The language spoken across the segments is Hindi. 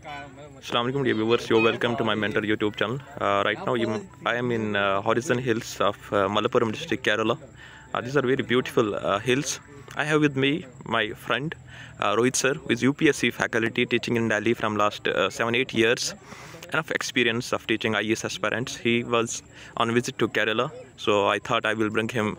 Assalamu alaikum dear viewers, you're welcome to my mentor YouTube channel. Right now I am in Horizon Hills of Malappuram district, Kerala. These are very beautiful hills. I have with me my friend Rohit sir, who is UPSC faculty teaching in Delhi from last 7-8 years. Enough experience of teaching IAS aspirants. He was on visit to Kerala, so I thought I will bring him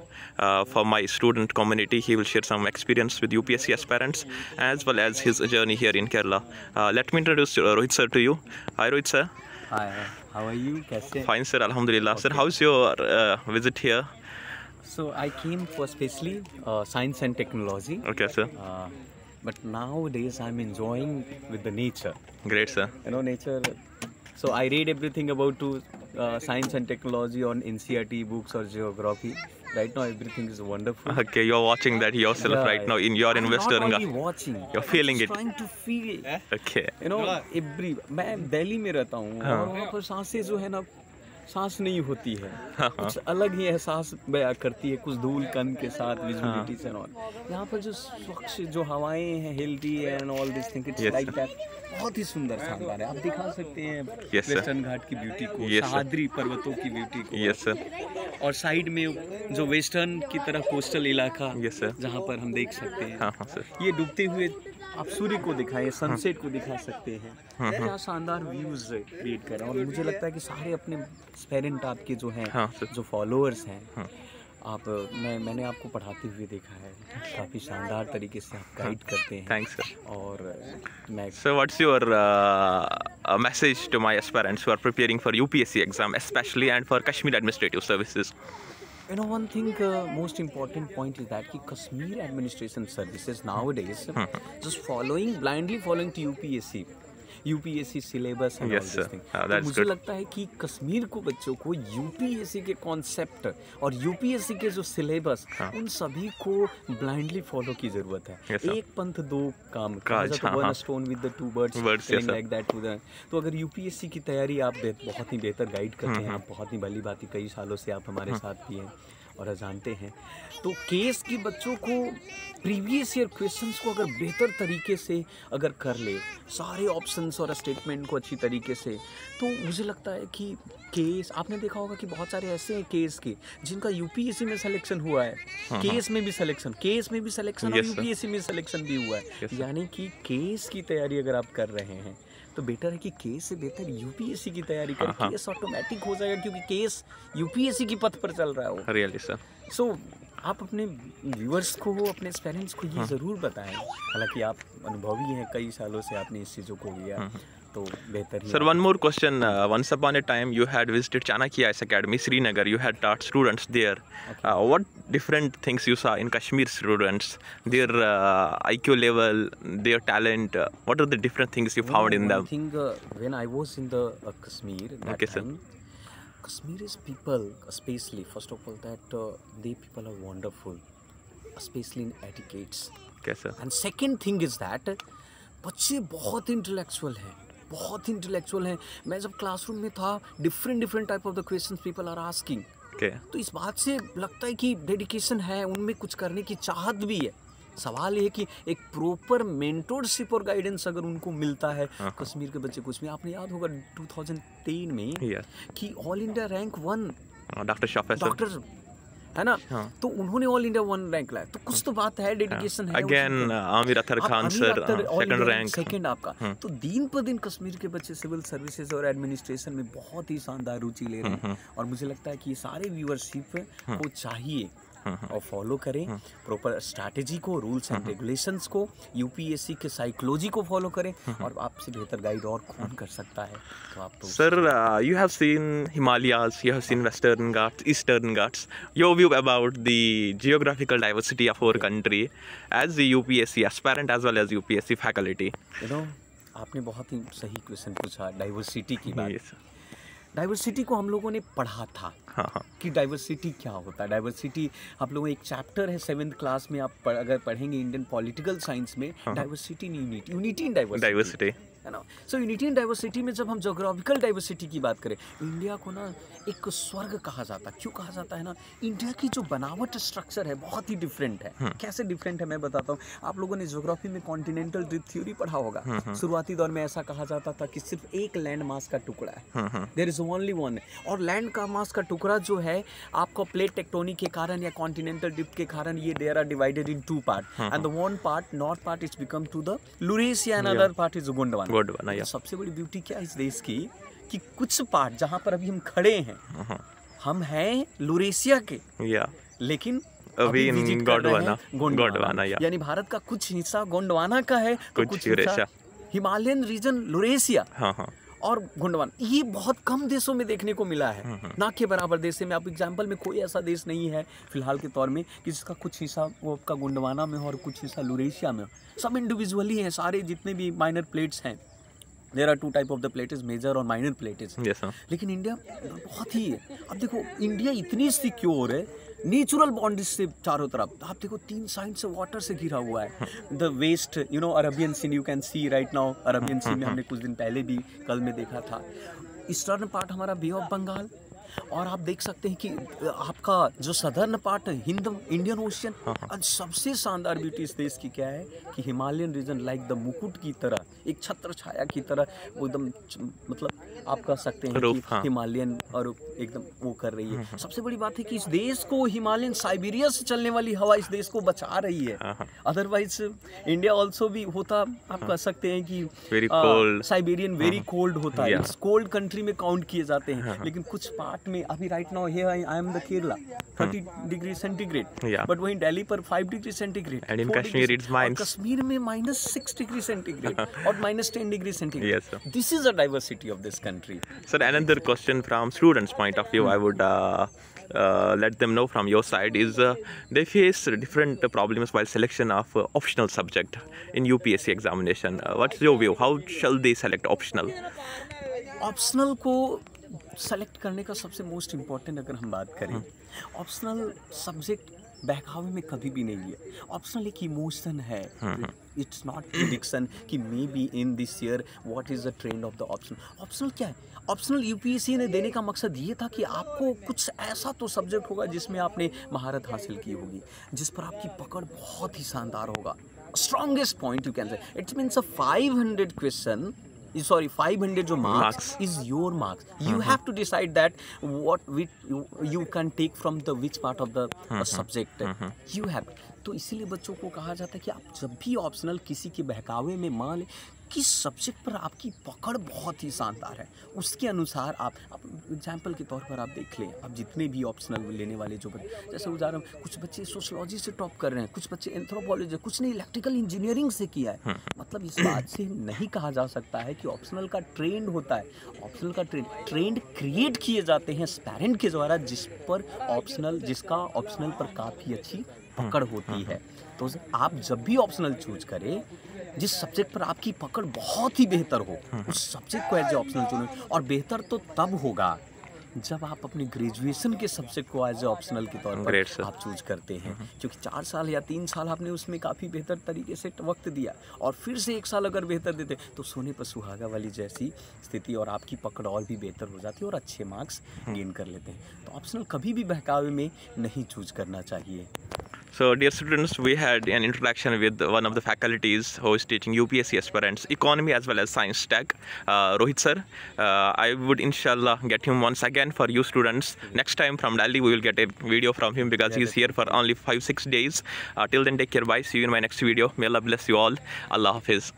for my student community. He will share some experience with UPSC aspirants as well as his journey here in Kerala. Let me introduce Rohit sir to you. Hi Rohit sir. Hi, how are you? Kaise? Fine sir, Alhamdulillah. Okay. Sir, how's your visit here? So I came for specially science and technology. Okay sir. But nowadays I'm enjoying with the nature. Great sir. You know, nature. So I read everything about science and technology on NCERT books or geography. Right now everything is wonderful. Okay, you're watching that yourself right now in your investor. I'm not only watching. You're feeling it. Trying to feel. Okay. You know, मैं दिल्ली में रहता हूँ और वहाँ पर सांसें जो है ना सांस नहीं होती है, कुछ अलग ही एहसास बयां करती है, कुछ धूल कण के साथ विजिबिलिटी से और यहाँ पर जो स्वच्छ जो हवाएं हैं, healthy and all this thing, it's like that, बहुत ही सुंदर शानदार है। आप दिखा सकते हैं वेस्टर्न घाट की ब्यूटी को, सह्याद्री पर्वतों की ब्यूटी को। Yes sir. और साइड में जो वेस्टर्न की तरह कोस्टल इलाका, यस सर, जहाँ पर हम देख सकते हैं। हाँ सर। ये डूबते हुए आप सूर्य को दिखाएं, सनसेट को दिखा सकते हैं। क्या शानदार व्यूज क्रिएट कर रहे हैं। और मुझे लगता है कि सारे अपने पेरेंट आपके जो हैं, जो फॉलोअर्स हैं, आप मैंने आपको पढ़ाते हुए देखा है, काफ़ी शानदार तरीके से आप गाइड करते हैं। Thanks sir. और मैं So what's your message to my aspirants who are preparing for UPSC exam, especially and for Kashmir Administrative Services? You know, one thing, most important point is that कि Kashmir Administration Services nowadays just blindly following to UPSC syllabus and all this thing. तो मुझे लगता है कि कश्मीर को बच्चों को UPSC के कॉन्सेप्ट और UPSC के जो सिलेबस, उन सभी को ब्लाइंडली फॉलो की जरूरत है। एक पंथ दो काम, one stone with the two birds, like that to the. तो अगर UPSC की तैयारी आप बहुत ही बेहतर गाइड करते हैं, आप बहुत ही भली बात, कई सालों से आप हमारे साथ भी हैं और जानते हैं, तो केस के बच्चों को प्रीवियस ईयर क्वेश्चंस को अगर बेहतर तरीके से अगर कर ले, सारे ऑप्शंस और स्टेटमेंट को अच्छी तरीके से, तो मुझे लगता है कि केस, आपने देखा होगा कि बहुत सारे ऐसे हैं केस के जिनका UPSC में सिलेक्शन हुआ है, केस में भी सिलेक्शन और UPSC में सिलेक्शन भी हुआ है। यानी कि केस की तैयारी अगर आप कर रहे हैं तो बेटर है कि केस से बेहतर UPSC की तैयारी करें। केस ऑटोमेटिक हो जाएगा क्योंकि केस UPSC की पथ पर चल रहा है। Really sir. सो आप अपने व्यूअर्स को, अपने पेरेंट्स को ये ज़रूर बताएं, हालांकि आप अनुभवी हैं, कई सालों से आपने इस चीज़ों को किया, तो बेहतर ही। Sir, one more question. Once upon a time, you had visited Chanakya IAS Academy, Srinagar. You had taught students there. What different things you saw in Kashmir students? Their IQ level, their talent. What are the different things you found in them? I think when I was in the Kashmir, that time, Kashmiri's people, especially, first of all, that they people are wonderful, especially in etiquettes. Okay, sir. And second thing is that बच्चे बहुत इंटेलेक्चुअल हैं, मैं जब क्लासरूम में था, different type of the questions people are asking. तो इस बात से लगता है कि डेडिकेशन है, उनमें कुछ करने की चाहत भी है। सवाल ये है कि एक प्रॉपर मेंटोरशिप और गाइडेंस अगर उनको मिलता है, कश्मीर के बच्चे कुछ में, आपने याद होगा 2003 में कि ऑल इंडिया रैंक 1 डॉक्टर है ना, तो उन्होंने ऑल इंडिया 1 रैंक लाया, तो कुछ तो बात है, डेडिकेशन है। अगेन आमिर अतर खान सर सेकंड आपका। तो दिन पर दिन कश्मीर के बच्चे सिविल सर्विसेज और एडमिनिस्ट्रेशन में बहुत ही शानदार रुचि ले रहे हैं। और मुझे लगता है कि ये सारे व्यूअरशिप को चाहिए और फॉलो करें प्रॉपर स्ट्रैटेजी को, रूल्स एंड रेगुलेशंस को, UPSC के साइकोलॉजी को फॉलो करें, और आपसे बेहतर गाइड और कौन कर सकता है। तो आप तो sir, you have seen Himalayas, you have seen Western Ghats, Eastern Ghats. Your view about the geographical diversity of our country as the UPSC aspirant as well as UPSC faculty? You know, आपने बहुत ही सही क्वेश्चन पूछा डाइवर्सिटी की बात। डाइवर्सिटी को हम लोगों ने पढ़ा था कि डाइवर्सिटी क्या होता है। डाइवर्सिटी आप लोगों एक चैप्टर है 7th क्लास में, आप अगर पढ़ेंगे इंडियन पॉलिटिकल साइंस में, diversity in unity in diversity. है ना। सो यूनिटी इन डाइवर्सिटी में जब हम जोग्राफिकल डाइवर्सिटी की बात करें, इंडिया को ना एक स्वर्ग कहा जाता है। क्यों कहा जाता है ना, इंडिया की जो बनावट स्ट्रक्चर है बहुत ही डिफरेंट है। कैसे डिफरेंट है मैं बताता हूँ। आप लोगों ने ज्योग्राफी में कॉन्टिनेंटल ड्रिफ्ट थ्योरी पढ़ा होगा। शुरुआती दौर में ऐसा कहा जाता था कि सिर्फ एक लैंड मास का टुकड़ा है, देयर इज ओनली वन, और लैंड का मास का टुकड़ा जो है आपको प्लेट टेक्टोनिक के कारण या कॉन्टिनेंटल ड्रिफ्ट के कारण ये they are divided in two part, and the one part north part is become to the Laurasia and other part is Gondwana. सबसे बड़ी ब्यूटी क्या है इस देश की कि कुछ पार्ट जहां पर अभी हम खड़े हैं, हम हैं लुरेशिया के, लेकिन अभी विजिट कर रहे हैं गोंडवाना। यानी भारत का कुछ हिस्सा गोंडवाना का है, कुछ हिस्सा हिमालयन रीजन लुरेशिया और गोंडवाना। ये बहुत कम देशों में देखने को मिला है, ना के बराबर देश में। आप एग्जाम्पल में कोई ऐसा देश नहीं है फिलहाल के तौर में कि जिसका कुछ हिस्सा वो आपका गोंडवाना में हो और कुछ हिस्सा लुरेशिया में हो। सब इंडिविजुअली हैं, सारे जितने भी माइनर प्लेट्स हैं। There are two type of the plates, major और माइनर प्लेट्स। लेकिन इंडिया बहुत ही है। अब देखो इंडिया इतनी सिक्योर है नेचुरल बाउंड्रीज से चारों तरफ। आप देखो 3 साइड से वाटर से घिरा हुआ है। The west Arabian Sea, you can see right now Arabian Sea में हमने कुछ दिन पहले भी कल में देखा था। ईस्टर्न पार्ट हमारा बे ऑफ बंगाल, और आप देख सकते हैं कि आपका जो सदर्न पार्ट है इंडियन ओशियन। और सबसे शानदार ब्यूटी इस देश की क्या है कि हिमालयन रीजन लाइक द मुकुट की तरह, एक छत्र छाया की तरह वो एकदम मतलब आप कह सकते हैं कि हिमालयन और एकदम वो कर रही है। सबसे बड़ी बात है कि इस देश को हिमालयन साइबेरिया से चलने वाली हवा इस देश को बचा रही है। अदरवाइज इंडिया ऑल्सो भी होता, आप कह सकते हैं कि साइबेरियन वेरी कोल्ड होता है, इस कोल्ड कंट्री में काउंट किए जाते हैं। लेकिन कुछ पार्ट में अभी right now here I am the Kerala 30 degree centigrade, but वहीं दिल्ली पर 5 degree centigrade, and in Kashmir it's minus, Kashmir में -6 डिग्री सेंटीग्रेड और -10 degree centigrade. This is a diversity of this country. Sir, another question from students' point of view, I would let them know from your side is they face different problems while selection of optional subject in UPSC examination. What's your view? How shall they select optional? Optional को सेलेक्ट करने का सबसे मोस्ट इम्पॉर्टेंट अगर हम बात करें, ऑप्शनल सब्जेक्ट बहकावे में कभी भी नहीं है। ऑप्शनल एक इमोशन है, इट्स नॉट प्रेडिक्शन कि may be in this year what is the trend of the optional. Optional क्या है? ऑप्शनल यूपीएससी ने देने का मकसद ये था कि आपको कुछ ऐसा तो सब्जेक्ट होगा जिसमें आपने महारत हासिल की होगी, जिस पर आपकी पकड़ बहुत ही शानदार होगा। Strongest point you can say, it means a 500 question, sorry 500 जो marks is your marks. You have to decide that what you can take from the which part of the subject you have. तो इसीलिए बच्चों को कहा जाता है कि आप जब भी ऑप्शनल किसी के बहकावे में मान लें किस सब्जेक्ट पर आपकी पकड़ बहुत ही शानदार है, उसके अनुसार आप एग्जाम्पल के तौर पर आप देख लें। आप जितने भी ऑप्शनल लेने वाले जो जैसे उदाहरण, कुछ बच्चे सोशलॉजी से टॉप कर रहे हैं, कुछ बच्चे एंथ्रोपोलॉजी, कुछ ने इलेक्ट्रिकल इंजीनियरिंग से किया है। मतलब इस बात से नहीं कहा जा सकता है कि ऑप्शनल का ट्रेंड होता है। ऑप्शनल का ट्रेंड क्रिएट किए जाते हैं पेरेंट के द्वारा, जिसका ऑप्शनल पर काफ़ी अच्छी पकड़ होती है। तो आप जब भी ऑप्शनल चूज करें, जिस सब्जेक्ट पर आपकी पकड़ बहुत ही बेहतर हो, उस सब्जेक्ट को एज ए ऑप्शनल चुनें। और बेहतर तो तब होगा जब आप अपने ग्रेजुएशन के सब्जेक्ट को एज ए ऑप्शनल के तौर पर आप चूज करते हैं, क्योंकि 4 साल या 3 साल आपने उसमें काफ़ी बेहतर तरीके से वक्त दिया, और फिर से 1 साल अगर बेहतर देते तो सोने पर सुहागा वाली जैसी स्थिति, और आपकी पकड़ और भी बेहतर हो जाती है और अच्छे मार्क्स गेन कर लेते हैं। तो ऑप्शनल कभी भी बहकावे में नहीं चूज करना चाहिए। So dear students, we had an interaction with one of the faculties who is teaching UPSC aspirants economy as well as science tech, Rohit sir. I would inshallah get him once again for you students. Next time from Delhi we will get a video from him because he is here for only 5-6 days. Till then, take care, bye, see you in my next video. May Allah bless you all. Allah Hafiz.